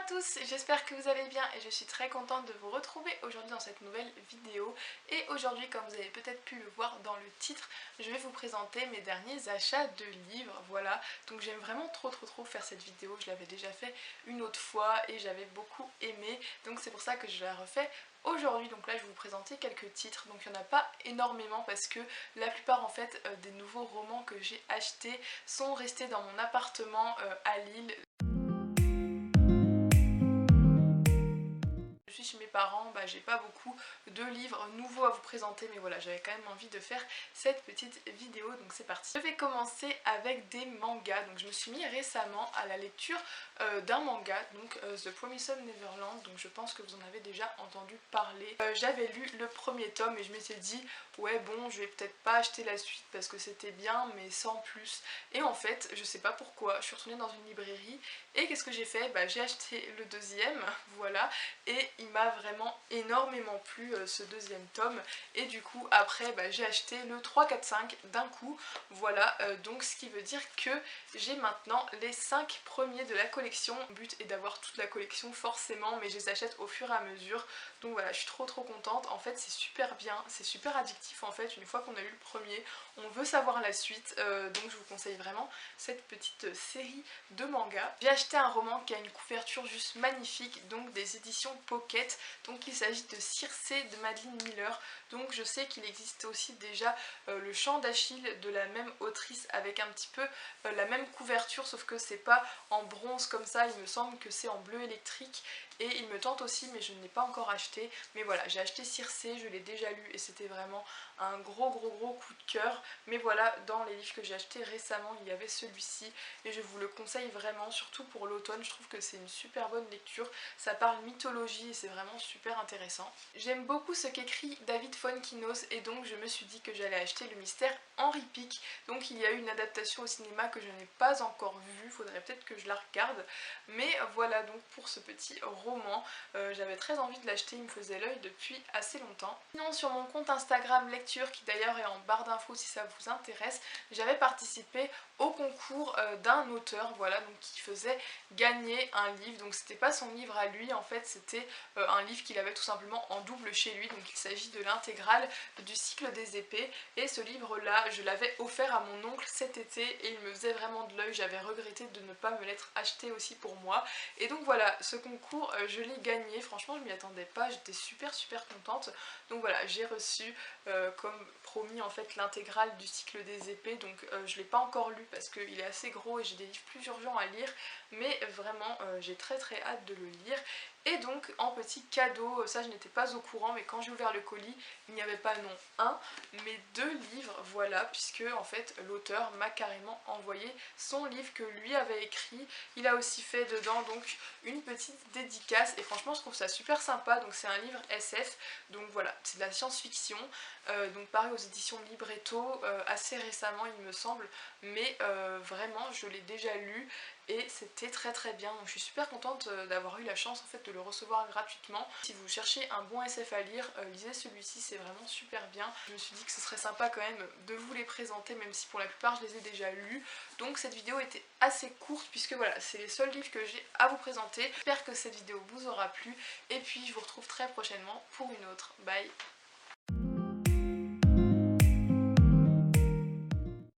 tous, j'espère que vous allez bien et je suis très contente de vous retrouver aujourd'hui dans cette nouvelle vidéo. Et aujourd'hui, comme vous avez peut-être pu le voir dans le titre, je vais vous présenter mes derniers achats de livres, voilà. Donc j'aime vraiment trop faire cette vidéo, je l'avais déjà fait une autre fois et j'avais beaucoup aimé, donc c'est pour ça que je la refais aujourd'hui. Donc là je vais vous présenter quelques titres, donc il n'y en a pas énormément parce que la plupart en fait des nouveaux romans que j'ai achetés sont restés dans mon appartement à Lille. Je suis chez mes parents, j'ai pas beaucoup de livres nouveaux à vous présenter, mais voilà, j'avais quand même envie de faire cette petite vidéo, donc c'est parti. Je vais commencer avec des mangas. Donc je me suis mis récemment à la lecture d'un manga, donc The Promised Neverland, donc je pense que vous en avez déjà entendu parler. J'avais lu le premier tome et je m'étais dit ouais bon, je vais peut-être pas acheter la suite parce que c'était bien mais sans plus. Et en fait, je sais pas pourquoi, je suis retournée dans une librairie et qu'est-ce que j'ai fait? J'ai acheté le deuxième, voilà, et il m'a vraiment énormément plu ce deuxième tome. Et du coup après j'ai acheté le 3, 4, 5 d'un coup, voilà, donc ce qui veut dire que j'ai maintenant les 5 premiers de la collection. Le but est d'avoir toute la collection forcément, mais je les achète au fur et à mesure, donc voilà, je suis trop contente. En fait c'est super bien, c'est super addictif en fait, une fois qu'on a lu le premier on veut savoir la suite, donc je vous conseille vraiment cette petite série de mangas. J'ai acheté un roman qui a une couverture juste magnifique, donc des éditions Pocket, donc il s'agit de Circé de Madeline Miller. Donc je sais qu'il existe aussi déjà le Chant d'Achille de la même autrice avec un petit peu la même couverture, sauf que c'est pas en bronze comme ça, il me semble que c'est en bleu électrique et il me tente aussi mais je ne l'ai pas encore acheté. Mais voilà, j'ai acheté Circé, je l'ai déjà lu et c'était vraiment un gros coup de cœur. Mais voilà, dans les livres que j'ai achetés récemment il y avait celui-ci et je vous le conseille vraiment, surtout pour l'automne. Je trouve que c'est une super bonne lecture, ça parle mythologie et c'est vraiment super intéressant. J'aime beaucoup ce qu'écrit David Fonkinos et donc je me suis dit que j'allais acheter Le Mystère Henri Pic. Donc il y a eu une adaptation au cinéma que je n'ai pas encore vue, faudrait peut-être que je la regarde, mais voilà donc pour ce petit roman, j'avais très envie de l'acheter, il me faisait l'œil depuis assez longtemps. Sinon sur mon compte Instagram lecture, qui d'ailleurs est en barre d'infos si ça vous intéresse, j'avais participé au concours d'un auteur, voilà, donc qui faisait gagner un livre. Donc c'était pas son livre à lui, en fait c'était un livre qu'il avait tout simplement en double chez lui, donc il s'agit de l'intégrale du cycle des épées. Et ce livre là je l'avais offert à mon oncle cet été et il me faisait vraiment de l'œil, j'avais regretté de ne pas me l'être acheté aussi pour moi. Et donc voilà, ce concours je l'ai gagné, franchement je m'y attendais pas, j'étais super contente. Donc voilà, j'ai reçu comme promis en fait l'intégrale du cycle des épées, donc je l'ai pas encore lu parce qu'il est assez gros et j'ai des livres plus urgents à lire, mais vraiment j'ai très hâte de le lire. Et donc en petit cadeau, ça je n'étais pas au courant, mais quand j'ai ouvert le colis il n'y avait pas non un mais deux livres, voilà, puisque en fait l'auteur m'a carrément envoyé son livre que lui avait écrit. Il a aussi fait dedans donc une petite dédicace et franchement je trouve ça super sympa. Donc c'est un livre SF, donc voilà, c'est de la science-fiction, donc paru aux éditions Libretto assez récemment il me semble, mais vraiment je l'ai déjà lu et c'était très bien, donc je suis super contente d'avoir eu la chance en fait de le recevoir gratuitement. Si vous cherchez un bon SF à lire, lisez celui-ci, c'est vraiment super bien. Je me suis dit que ce serait sympa quand même de vous les présenter, même si pour la plupart je les ai déjà lus. Donc cette vidéo était assez courte puisque voilà, c'est les seuls livres que j'ai à vous présenter. J'espère que cette vidéo vous aura plu et puis je vous retrouve très prochainement pour une autre. Bye!